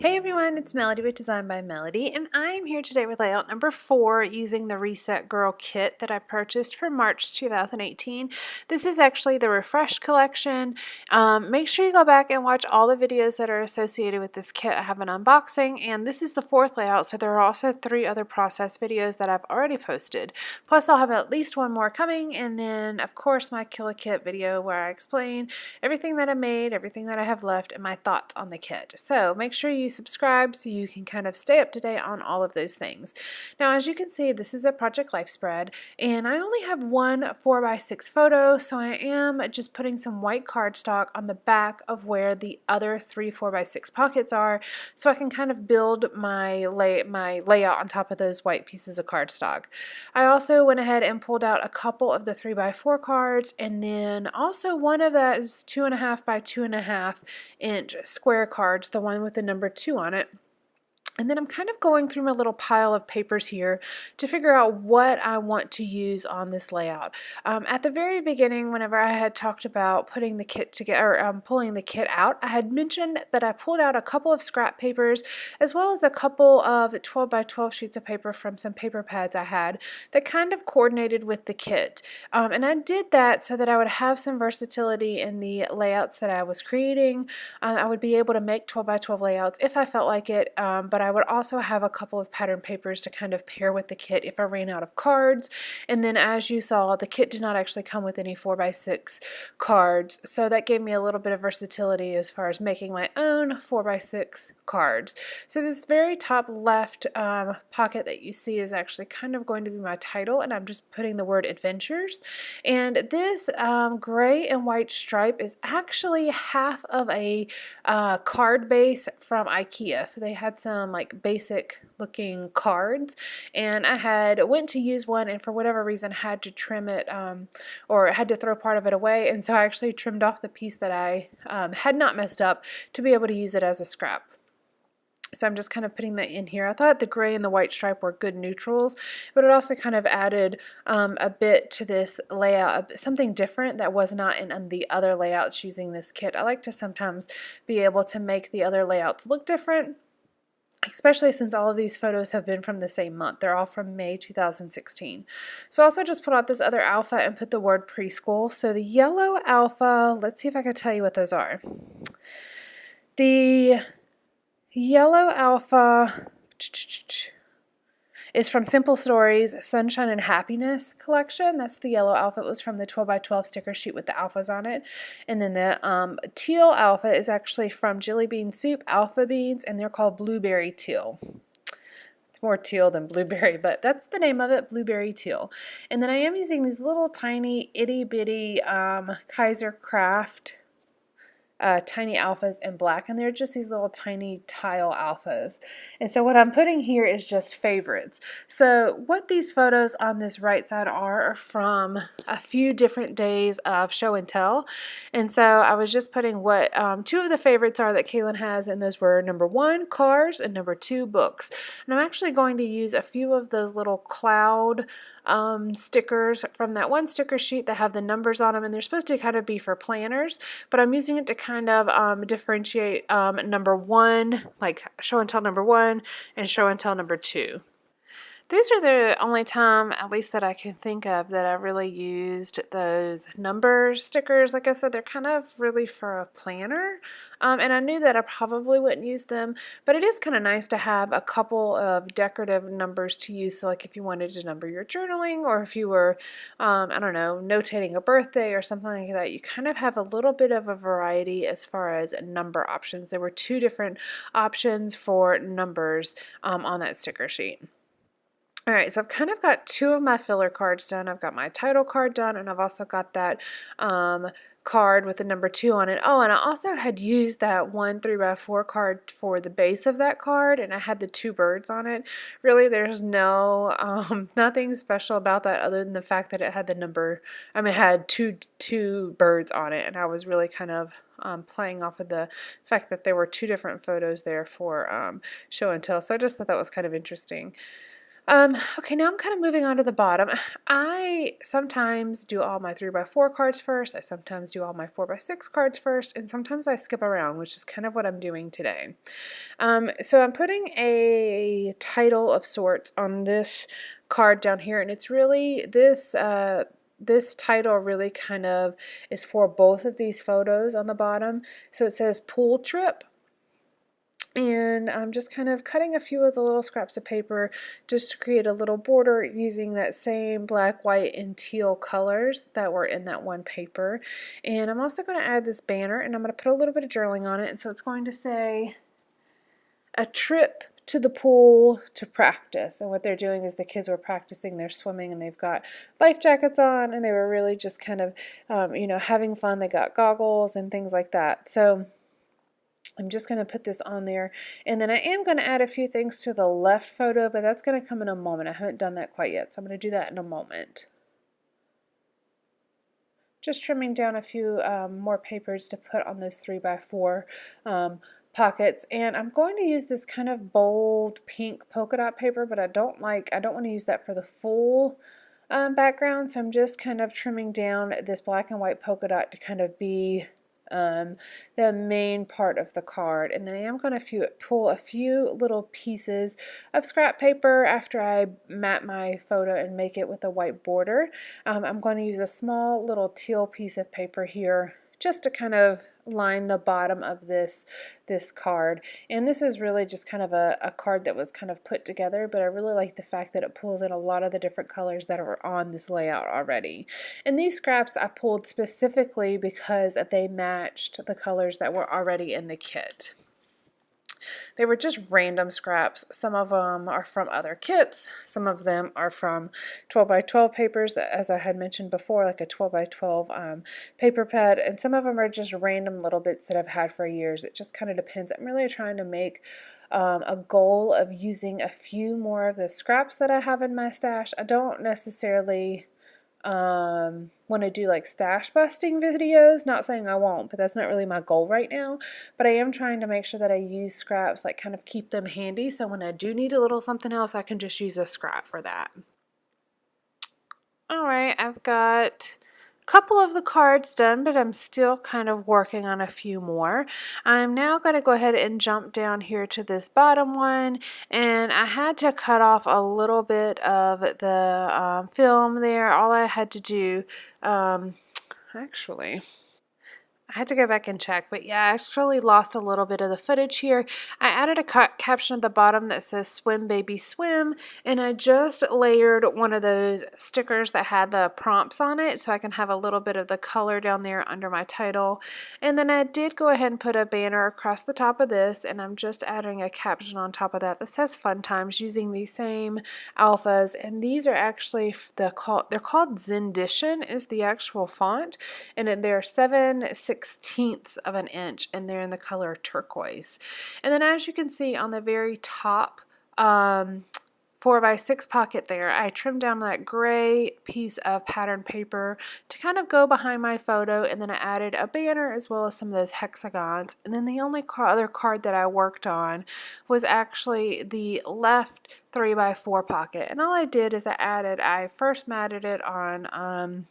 Hey everyone, it's Melody with Design by Melody, and I'm here today with layout number 4 using the Reset Girl kit that I purchased for March 2018. This is actually the Refresh collection. Make sure you go back and watch all the videos that are associated with this kit. I have an unboxing, and this is the 4th layout, so there are also 3 other process videos that I've already posted. Plus I'll have at least one more coming, and then of course my Kill a Kit video where I explain everything that I made, everything that I have left, and my thoughts on the kit. So make sure you subscribe so you can kind of stay up to date on all of those things. Now, as you can see, this is a Project Life spread, and I only have one 4x6 photo, so I am just putting some white cardstock on the back of where the other 3 4x6 pockets are, so I can kind of build my layout on top of those white pieces of cardstock. I also went ahead and pulled out a couple of the 3x4 cards, and then also one of those 2.5 by 2.5 inch square cards, the one with the number 2 on it. And then I'm kind of going through my little pile of papers here to figure out what I want to use on this layout. At the very beginning, whenever I had talked about putting the kit together, or pulling the kit out, I had mentioned that I pulled out a couple of scrap papers as well as a couple of 12 by 12 sheets of paper from some paper pads I had that kind of coordinated with the kit. And I did that so that I would have some versatility in the layouts that I was creating. I would be able to make 12 by 12 layouts if I felt like it, but I would also have a couple of pattern papers to kind of pair with the kit if I ran out of cards. And then as you saw, the kit did not actually come with any 4x6 cards, so that gave me a little bit of versatility as far as making my own 4x6 cards. So this very top left pocket that you see is actually kind of going to be my title, and I'm just putting the word adventures. And this gray and white stripe is actually half of a card base from IKEA. So they had some like basic looking cards, and I had went to use one and for whatever reason had to trim it or had to throw part of it away, and so I actually trimmed off the piece that I had not messed up to be able to use it as a scrap. So I'm just kind of putting that in here. I thought the gray and the white stripe were good neutrals, but it also kind of added a bit to this layout, something different that was not in the other layouts using this kit. I like to sometimes be able to make the other layouts look different, especially since all of these photos have been from the same month. They're all from May 2016. So I also just put out this other alpha and put the word preschool. So the yellow alpha, let's see if I can tell you what those are. The yellow alpha is from Simple Stories Sunshine and Happiness collection. That's the yellow alpha. It was from the 12 by 12 sticker sheet with the alphas on it. And then the teal alpha is actually from Jelly Bean Soup Alpha Beans, and they're called Blueberry Teal. It's more teal than blueberry, but that's the name of it, Blueberry Teal. And then I am using these little tiny itty bitty Kaiser Craft tiny alphas in black, and they're just these little tiny tile alphas. And so what I'm putting here is just favorites. So what these photos on this right side are from a few different days of show and tell. And so I was just putting what 2 of the favorites are that Calen has, and those were number 1, cars, and number 2, books. And I'm actually going to use a few of those little cloud stickers from that one sticker sheet that have the numbers on them, and they're supposed to kind of be for planners, but I'm using it to kind of differentiate number 1, like show and tell number 1 and show and tell number 2. These are the only time, at least that I can think of, that I really used those number stickers. Like I said, they're kind of really for a planner, and I knew that I probably wouldn't use them, but it is kind of nice to have a couple of decorative numbers to use. So like if you wanted to number your journaling, or if you were, I don't know, notating a birthday or something like that, you kind of have a little bit of a variety as far as number options. There were 2 different options for numbers on that sticker sheet. Alright, so I've kind of got 2 of my filler cards done. I've got my title card done, and I've also got that card with the number 2 on it. Oh, and I also had used that one 3x4 card for the base of that card, and I had the 2 birds on it. Really, there's nothing special about that other than the fact that it had the number, it had two birds on it, and I was really kind of playing off of the fact that there were 2 different photos there for show and tell. So I just thought that was kind of interesting. Okay, now I'm kind of moving on to the bottom. I sometimes do all my 3x4 cards first. I sometimes do all my 4x6 cards first, and sometimes I skip around, which is kind of what I'm doing today. So I'm putting a title of sorts on this card down here, and it's really this title really kind of is for both of these photos on the bottom. So it says pool trip. And I'm just kind of cutting a few of the little scraps of paper just to create a little border using that same black, white, and teal colors that were in that one paper. And I'm also going to add this banner, and I'm going to put a little bit of journaling on it. And so it's going to say a trip to the pool to practice. And what they're doing is the kids were practicing their swimming, and they've got life jackets on, and they were really just kind of, having fun. They got goggles and things like that. So I'm just going to put this on there, and then I am going to add a few things to the left photo, but that's going to come in a moment. I haven't done that quite yet, so I'm going to do that in a moment. Just trimming down a few more papers to put on those 3x4 pockets, and I'm going to use this kind of bold pink polka dot paper, but I don't want to use that for the full background, so I'm just kind of trimming down this black and white polka dot to kind of be the main part of the card. And then I am going to pull a few little pieces of scrap paper after I mat my photo and make it with a white border. I'm going to use a small little teal piece of paper here just to kind of line the bottom of this card. And this is really just kind of a card that was kind of put together, but I really like the fact that it pulls in a lot of the different colors that are on this layout already. And these scraps I pulled specifically because they matched the colors that were already in the kit. They were just random scraps. Some of them are from other kits. Some of them are from 12x12 papers, as I had mentioned before, like a 12x12 paper pad. And some of them are just random little bits that I've had for years. It just kind of depends. I'm really trying to make a goal of using a few more of the scraps that I have in my stash. I don't necessarily want to do like stash busting videos. Not saying I won't, but that's not really my goal right now. But I am trying to make sure that I use scraps, like kind of keep them handy, so when I do need a little something else, I can just use a scrap for that. All right, I've got a couple of the cards done, but I'm still kind of working on a few more. I'm now going to go ahead and jump down here to this bottom one, and I had to cut off a little bit of the film there. All I had to do, actually, I had to go back and check, but yeah, I actually lost a little bit of the footage here. I added a caption at the bottom that says "Swim Baby Swim," and I just layered one of those stickers that had the prompts on it so I can have a little bit of the color down there under my title. And then I did go ahead and put a banner across the top of this, and I'm just adding a caption on top of that that says "Fun Times" using these same alphas. And these are actually they're called Zendition is the actual font, and they're 7/16 of an inch, and they're in the color turquoise. And then as you can see on the very top 4x6 pocket there, I trimmed down that gray piece of pattern paper to kind of go behind my photo, and then I added a banner as well as some of those hexagons. And then the only other card that I worked on was actually the left 3x4 pocket. And all I did is I first matted it on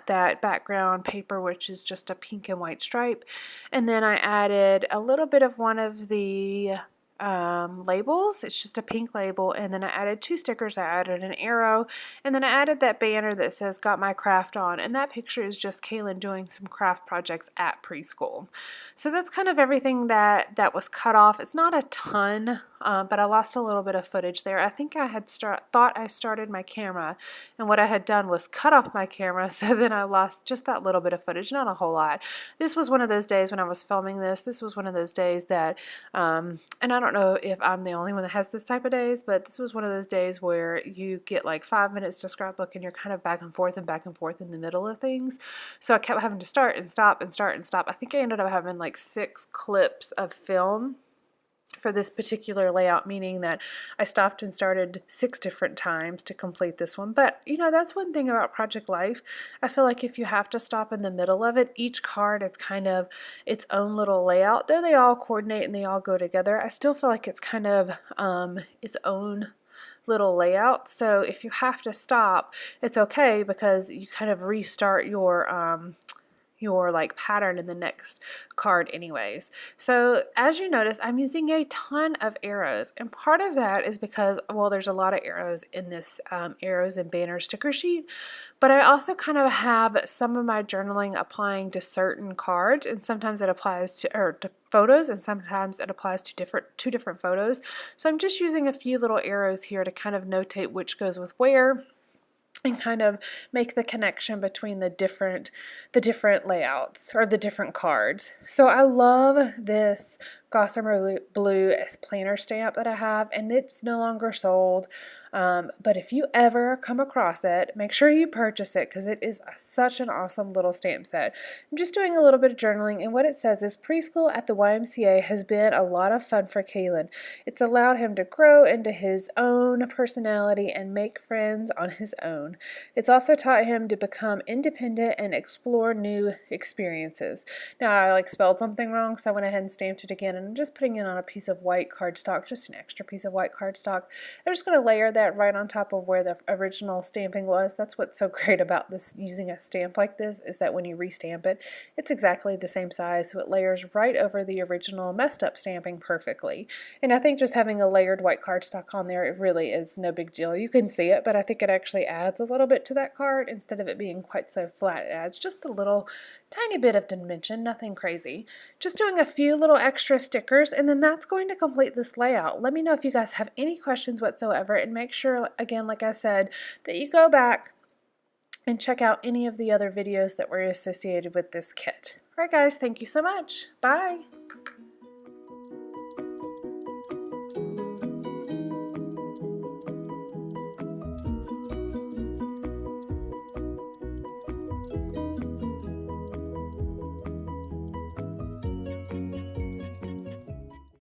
that background paper, which is just a pink and white stripe, and then I added a little bit of one of the labels. It's just a pink label, and then I added two stickers. I added an arrow, and then I added that banner that says "Got My Craft On," and that picture is just Calen doing some craft projects at preschool. So that's kind of everything that was cut off. It's not a ton, but I lost a little bit of footage there. I think I had thought I started my camera, and what I had done was cut off my camera, so then I lost just that little bit of footage, not a whole lot. This was one of those days when I was filming this. This was one of those days that, and I don't know if I'm the only one that has this type of days, but this was one of those days where you get like 5 minutes to scrapbook and you're kind of back and forth in the middle of things. So I kept having to start and stop and start and stop. I think I ended up having like 6 clips of film for this particular layout, meaning that I stopped and started 6 different times to complete this one. But that's one thing about Project Life. I feel like if you have to stop in the middle of it, each card is kind of its own little layout. Though they all coordinate and they all go together, I still feel like it's kind of its own little layouts. So if you have to stop, it's okay because you kind of restart your like pattern in the next card anyways. So as you notice, I'm using a ton of arrows, and part of that is because, well, there's a lot of arrows in this arrows and banner sticker sheet, but I also kind of have some of my journaling applying to certain cards, and sometimes it applies to photos, and sometimes it applies to two different photos. So I'm just using a few little arrows here to kind of notate which goes with where, and kind of make the connection between the different layouts or the different cards. So I love this Gossamer Blue planner stamp that I have, and it's no longer sold. But if you ever come across it, make sure you purchase it because it is such an awesome little stamp set. I'm just doing a little bit of journaling, and what it says is, preschool at the YMCA has been a lot of fun for Calen. It's allowed him to grow into his own personality and make friends on his own. It's also taught him to become independent and explore new experiences. Now I like spelled something wrong, so I went ahead and stamped it again, and I'm just putting it on a piece of white cardstock, just an extra piece of white cardstock. I'm just going to layer that right on top of where the original stamping was. That's what's so great about this, using a stamp like this, is that when you restamp it, it's exactly the same size, so it layers right over the original messed up stamping perfectly. And I think just having a layered white cardstock on there, it really is no big deal. You can see it, but I think it actually adds a little bit to that card instead of it being quite so flat. It adds just a little tiny bit of dimension, nothing crazy. Just doing a few little extra stickers, and then that's going to complete this layout. Let me know if you guys have any questions whatsoever, and make sure, again, like I said, that you go back and check out any of the other videos that were associated with this kit. All right, guys, thank you so much. Bye.